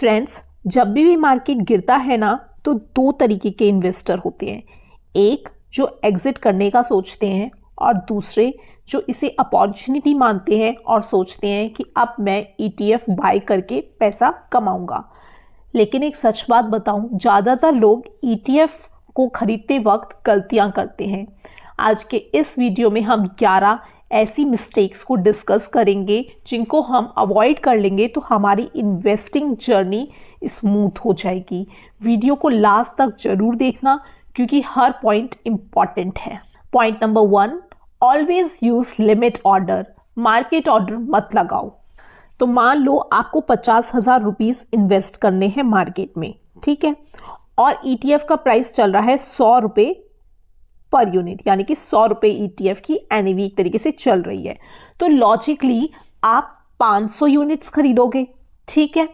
Friends, जब भी market गिरता है ना तो दो तरीके के इन्वेस्टर होते हैं। एक जो एग्जिट करने का सोचते हैं और दूसरे जो इसे अपॉर्चुनिटी मानते हैं और सोचते हैं कि अब मैं ETF बाय करके पैसा कमाऊंगा। लेकिन एक सच बात बताऊं, ज़्यादातर लोग ETF को खरीदते वक्त गलतियां करते हैं। आज के इस वीडियो में हम 11 ऐसी मिस्टेक्स को डिस्कस करेंगे जिनको हम अवॉइड कर लेंगे तो हमारी इन्वेस्टिंग जर्नी स्मूथ हो जाएगी। वीडियो को लास्ट तक जरूर देखना क्योंकि हर पॉइंट इंपॉर्टेंट है। Point number 1, always use limit order. Market order मत लगाओ। तो मान लो आपको 50,000 रुपीज इन्वेस्ट करने हैं मार्केट में, ठीक है, और ETF का प्राइस चल रहा है 100 रुपये पर यूनिट, यानी कि 100 रुपये ETF की NAV एक तरीके से चल रही है। तो लॉजिकली आप 500 यूनिट्स खरीदोगे, ठीक है,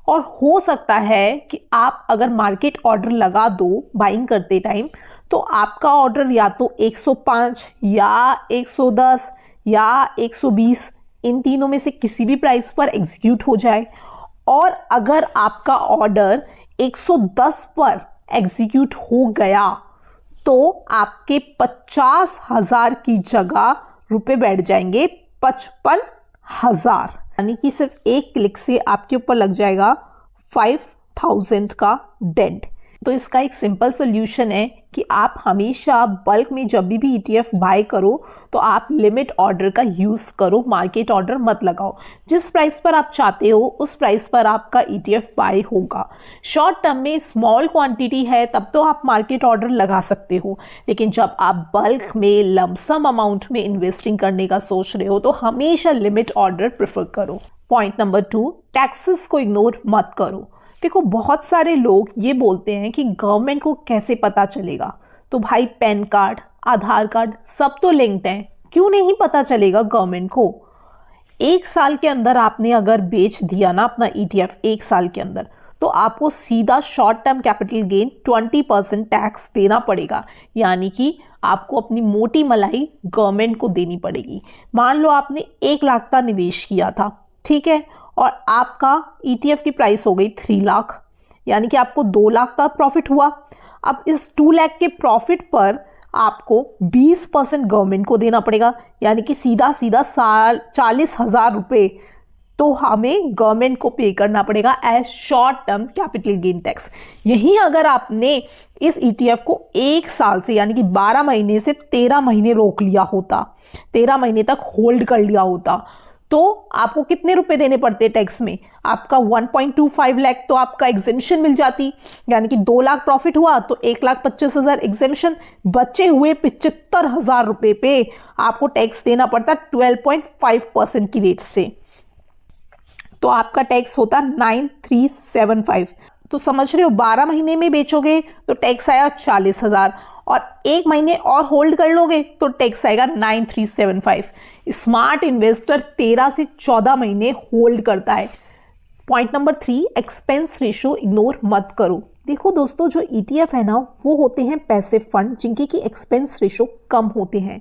और हो सकता है कि आप अगर मार्केट ऑर्डर लगा दो बाइंग करते टाइम तो आपका ऑर्डर या तो 105 या 110 या 120 इन तीनों में से किसी भी प्राइस पर एग्जीक्यूट हो जाए। और अगर आपका ऑर्डर 110 पर एग्जीक्यूट हो गया तो आपके 50,000 की जगह रुपए बैठ जाएंगे 55,000, यानी कि सिर्फ एक क्लिक से आपके ऊपर लग जाएगा 5,000 का डेंट। तो इसका एक सिंपल सोल्यूशन है कि आप हमेशा बल्क में जब भी ETF बाय करो तो आप लिमिट ऑर्डर का यूज़ करो, मार्केट ऑर्डर मत लगाओ। जिस प्राइस पर आप चाहते हो उस प्राइस पर आपका ETF बाय होगा। शॉर्ट टर्म में स्मॉल क्वांटिटी है तब तो आप मार्केट ऑर्डर लगा सकते हो, लेकिन जब आप बल्क में लमसम अमाउंट में इन्वेस्टिंग करने का सोच रहे हो तो हमेशा लिमिट ऑर्डर प्रेफर करो। पॉइंट नंबर 2, टैक्सेस को इग्नोर मत करो। देखो, बहुत सारे लोग ये बोलते हैं कि गवर्नमेंट को कैसे पता चलेगा। तो भाई पैन कार्ड, आधार कार्ड सब तो लिंक्ड हैं, क्यों नहीं पता चलेगा गवर्नमेंट को। एक साल के अंदर आपने अगर बेच दिया ना अपना ETF एक साल के अंदर, तो आपको सीधा short term capital gain 20% tax देना पड़ेगा, यानी कि आपको अपनी मोटी मलाई गवर्नमेंट को देनी पड़ेगी। मान लो आपने 1 लाख का निवेश किया था, ठीक है, और आपका ETF की प्राइस हो गई 3 लाख, यानी कि आपको 2 लाख का प्रॉफिट हुआ। अब इस 2 लाख के प्रॉफिट पर आपको 20% गवर्नमेंट को देना पड़ेगा, यानी कि सीधा सीधा 40,000 रुपये तो हमें गवर्नमेंट को पे करना पड़ेगा as short term capital gain tax. यही अगर आपने इस ETF को 1 साल से यानी कि 12 महीने से 13 महीने रोक लिया होता, 13 महीने तक होल्ड कर लिया होता, तो आपको कितने रुपए देने पड़ते टैक्स में? आपका 1.25 लाख तो आपका एग्जेम्पशन मिल जाती, यानी कि 2 लाख प्रॉफिट हुआ तो 1,25,000 एग्जेम्पशन, बचे हुए 75,000 रुपए पे आपको टैक्स देना पड़ता 12.5% की रेट से। तो आपका टैक्स होता 9375। तो समझ रहे हो, 12 महीने में बेचोगे तो टैक्स आया 40,000 और 1 महीने और होल्ड कर लोगे तो टैक्स आएगा 9375। स्मार्ट इन्वेस्टर 13 से 14 महीने होल्ड करता है। Point number 3, expense ratio ignore मत करो। देखो दोस्तों, जो ETF है ना वो होते हैं पैसिव फंड जिनके की एक्सपेंस रेशो कम होते हैं।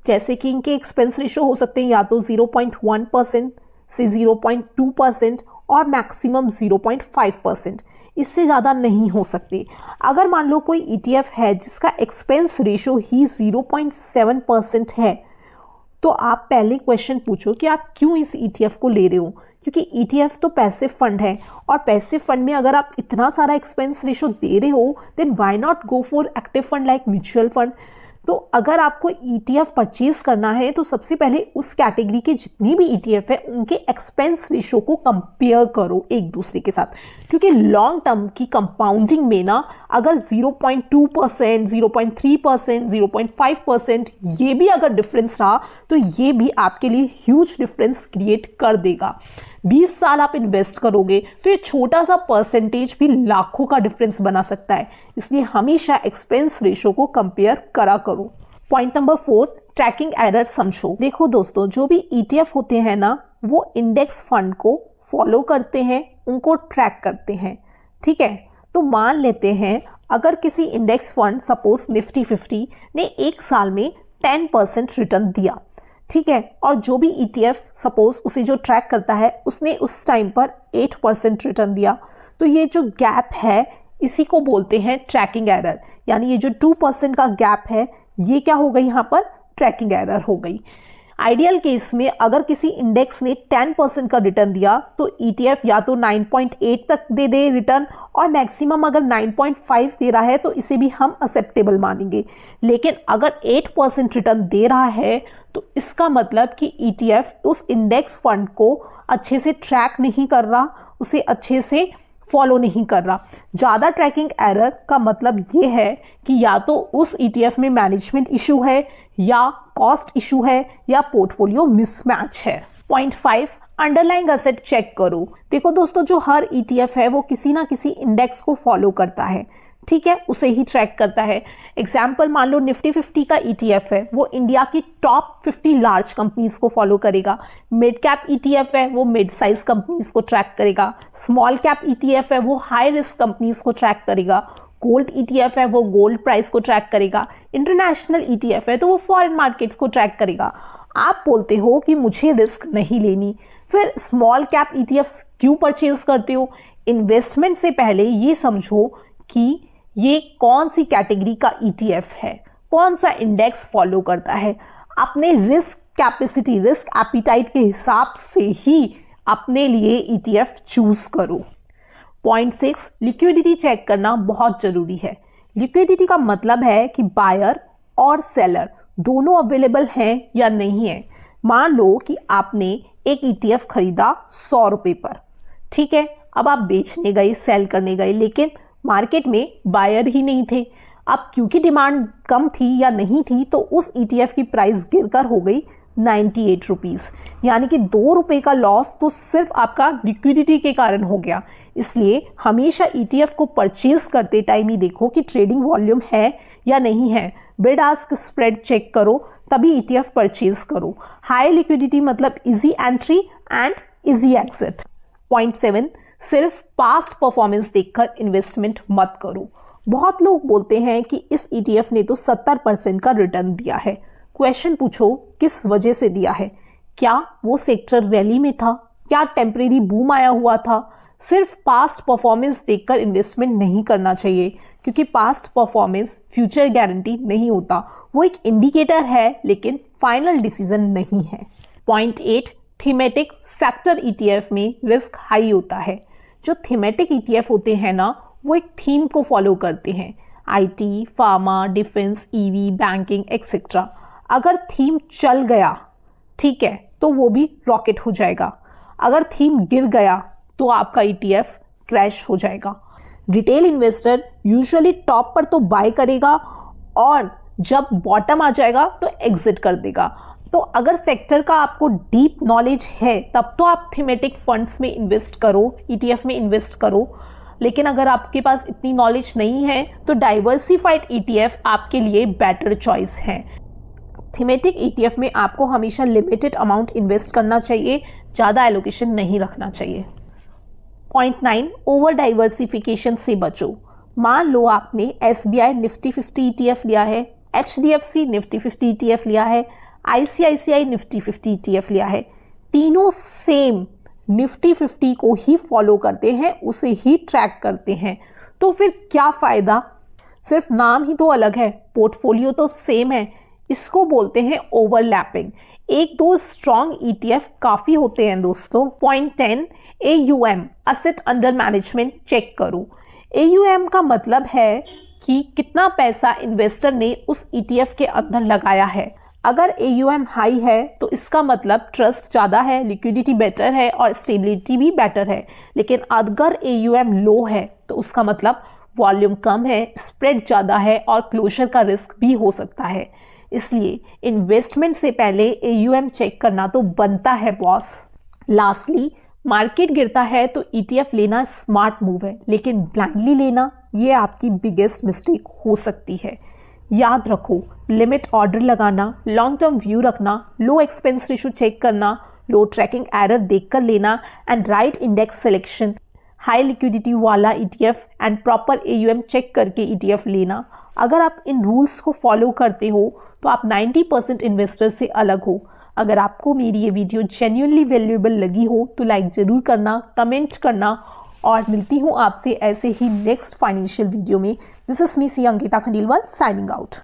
जैसे कि इनके एक्सपेंस रेशो हो सकते हैं या तो 0.1% से 0.2% और मैक्सिमम 0.5%, इससे ज़्यादा नहीं हो सकते। अगर मान लो कोई ETF है जिसका एक्सपेंस रेशो ही 0.7% है तो आप पहले क्वेश्चन पूछो कि आप क्यों इस ETF को ले रहे हो, क्योंकि ETF तो पैसिव फंड है और पैसिव फंड में अगर आप इतना सारा एक्सपेंस रेशो दे रहे हो then why not go for active fund like mutual fund. तो अगर आपको ETF परचेज करना है तो सबसे पहले उस कैटेगरी के जितने भी ETF है उनके एक्सपेंस रेशो को कंपेयर करो एक दूसरे के साथ, क्योंकि लॉन्ग टर्म की कंपाउंडिंग में ना अगर 0.2%, 0.3%, 0.5% ये भी अगर डिफरेंस रहा तो ये भी आपके लिए ह्यूज डिफरेंस क्रिएट कर देगा। 20 साल आप इन्वेस्ट करोगे तो ये छोटा सा परसेंटेज भी लाखों का डिफरेंस बना सकता है, इसलिए हमेशा एक्सपेंस रेशो को कंपेयर करा करो। पॉइंट नंबर 4, ट्रैकिंग एरर समझो। देखो दोस्तों, जो भी ETF होते हैं ना वो इंडेक्स फंड को फॉलो करते हैं, उनको ट्रैक करते हैं, ठीक है। तो मान लेते हैं अगर किसी इंडेक्स फंड सपोज निफ्टी 50 ने 1 साल में 10% रिटर्न दिया, ठीक है, और जो भी ETF सपोज उसे जो ट्रैक करता है उसने उस टाइम पर 8% रिटर्न दिया, तो ये जो गैप है इसी को बोलते हैं ट्रैकिंग एरर। यानी ये जो 2% का गैप है ये क्या हो गई, यहाँ पर ट्रैकिंग एरर हो गई। आइडियल केस में अगर किसी इंडेक्स ने 10% का रिटर्न दिया तो ETF या तो 9.8 तक दे दे रिटर्न, और मैक्सिमम अगर 9.5 दे रहा है तो इसे भी हम एक्सेप्टेबल मानेंगे। लेकिन अगर 8% रिटर्न दे रहा है तो इसका मतलब कि ETF उस इंडेक्स फंड को अच्छे से ट्रैक नहीं कर रहा, उसे अच्छे से फॉलो नहीं कर रहा। ज़्यादा ट्रैकिंग एरर का मतलब ये है कि या तो उस ETF में मैनेजमेंट इशू है, या कॉस्ट इशू है, या पोर्टफोलियो मिसमैच है। पॉइंट 5, अंडरलाइंग एसेट चेक करो। देखो दोस्तों, जो हर ETF है वो किसी ना किसी इंडेक्स को फॉलो करता है, ठीक है, उसे ही ट्रैक करता है। एग्जाम्पल मान लो निफ्टी 50 का ETF है, वो इंडिया की टॉप 50 लार्ज कंपनीज को फॉलो करेगा। मिड कैप ETF है, वो मिड साइज कंपनीज को ट्रैक करेगा। स्मॉल कैप ETF है, वो हाई रिस्क कंपनीज को ट्रैक करेगा। गोल्ड ETF है, वो गोल्ड प्राइस को ट्रैक करेगा। इंटरनेशनल ETF है तो वो फॉरेन मार्केट्स को ट्रैक करेगा। आप बोलते हो कि मुझे रिस्क नहीं लेनी, फिर स्मॉल कैप ETFs क्यों परचेज करते हो? इन्वेस्टमेंट से पहले ये समझो कि ये कौन सी कैटेगरी का ETF है, कौन सा इंडेक्स फॉलो करता है। अपने रिस्क कैपेसिटी, रिस्क एपिटाइट के हिसाब से ही अपने लिए ETF चूज करो। पॉइंट 6, लिक्विडिटी चेक करना बहुत जरूरी है। लिक्विडिटी का मतलब है कि बायर और सेलर दोनों अवेलेबल हैं या नहीं है। मान लो कि आपने एक ETF खरीदा 100 रुपये पर, ठीक है, अब आप बेचने गए, सेल करने गए, लेकिन मार्केट में बायर ही नहीं थे। अब क्योंकि डिमांड कम थी या नहीं थी तो उस ETF की प्राइस गिरकर हो गई 98 रुपीज़, यानी कि 2 रुपये का लॉस तो सिर्फ आपका लिक्विडिटी के कारण हो गया। इसलिए हमेशा ETF को परचेज करते टाइम ही देखो कि ट्रेडिंग वॉल्यूम है या नहीं है। बिड आस्क स्प्रेड चेक करो, तभी ETF परचेज करो। हाई लिक्विडिटी मतलब easy entry and easy exit. Point 7, सिर्फ पास्ट परफॉर्मेंस देखकर इन्वेस्टमेंट मत करो। बहुत लोग बोलते हैं कि इस ETF ने तो 70% का रिटर्न दिया है। क्वेश्चन पूछो किस वजह से दिया है? क्या वो सेक्टर रैली में था? क्या टेम्परेरी बूम आया हुआ था? सिर्फ पास्ट परफॉर्मेंस देखकर इन्वेस्टमेंट नहीं करना चाहिए, क्योंकि पास्ट परफॉर्मेंस फ्यूचर गारंटी नहीं होता। वो एक इंडिकेटर है लेकिन फाइनल डिसीजन नहीं है। पॉइंट 8, थीमेटिक सेक्टर ETF में रिस्क हाई होता है। जो थीमेटिक ETF होते हैं ना, वो एक थीम को फॉलो करते हैं, IT, pharma, defence, EV, banking etcetera. अगर थीम चल गया, ठीक है, तो वो भी रॉकेट हो जाएगा। अगर थीम गिर गया तो आपका ETF क्रैश हो जाएगा। रिटेल इन्वेस्टर यूजुअली टॉप पर तो बाय करेगा और जब बॉटम आ जाएगा तो एग्जिट कर देगा। तो अगर सेक्टर का आपको डीप नॉलेज है तब तो आप थीमेटिक फंड्स में इन्वेस्ट करो, ETF में इन्वेस्ट करो। लेकिन अगर आपके पास इतनी नॉलेज नहीं है तो डाइवर्सिफाइड ETF आपके लिए बेटर चॉइस है। थीमेटिक ETF में आपको हमेशा लिमिटेड अमाउंट इन्वेस्ट करना चाहिए, ज़्यादा एलोकेशन नहीं रखना चाहिए। पॉइंट 9, ओवर डाइवर्सिफिकेशन से बचो। मान लो आपने SBI निफ्टी 50 ETF लिया है, HDFC निफ्टी 50 ETF लिया है, ICICI निफ्टी 50 ETF लिया है। तीनों सेम निफ्टी 50 को ही फॉलो करते हैं, उसे ही ट्रैक करते हैं, तो फिर क्या फ़ायदा? सिर्फ नाम ही तो अलग है, पोर्टफोलियो तो सेम है। इसको बोलते हैं ओवरलैपिंग। एक दो स्ट्रॉन्ग ETF काफ़ी होते हैं दोस्तों। Point 10, AUM asset under management check करो। AUM का मतलब है कि कितना पैसा इन्वेस्टर ने उस ETF के अंदर लगाया है। अगर AUM हाई है तो इसका मतलब ट्रस्ट ज़्यादा है, लिक्विडिटी बेटर है और स्टेबिलिटी भी बेटर है। लेकिन अगर AUM लो है तो उसका मतलब वॉल्यूम कम है, स्प्रेड ज़्यादा है और क्लोजर का रिस्क भी हो सकता है। इसलिए इन्वेस्टमेंट से पहले AUM चेक करना तो बनता है बॉस। लास्टली, मार्केट गिरता है तो ETF लेना स्मार्ट मूव है, लेकिन ब्लाइंडली लेना ये आपकी बिगेस्ट मिस्टेक हो सकती है। याद रखो, लिमिट ऑर्डर लगाना, लॉन्ग टर्म व्यू रखना, लो एक्सपेंस रेशो चेक करना, लो ट्रैकिंग एरर देखकर लेना and right index selection, high liquidity वाला ETF and proper AUM check करके ETF लेना। अगर आप इन रूल्स को फॉलो करते हो तो आप 90% इन्वेस्टर से अलग हो। अगर आपको मेरी ये वीडियो जेन्युइनली वैल्यूएबल लगी हो तो लाइक ज़रूर करना, कमेंट करना, और मिलती हूँ आपसे ऐसे ही नेक्स्ट फाइनेंशियल वीडियो में। This is me C Ankita Khandelwal signing out.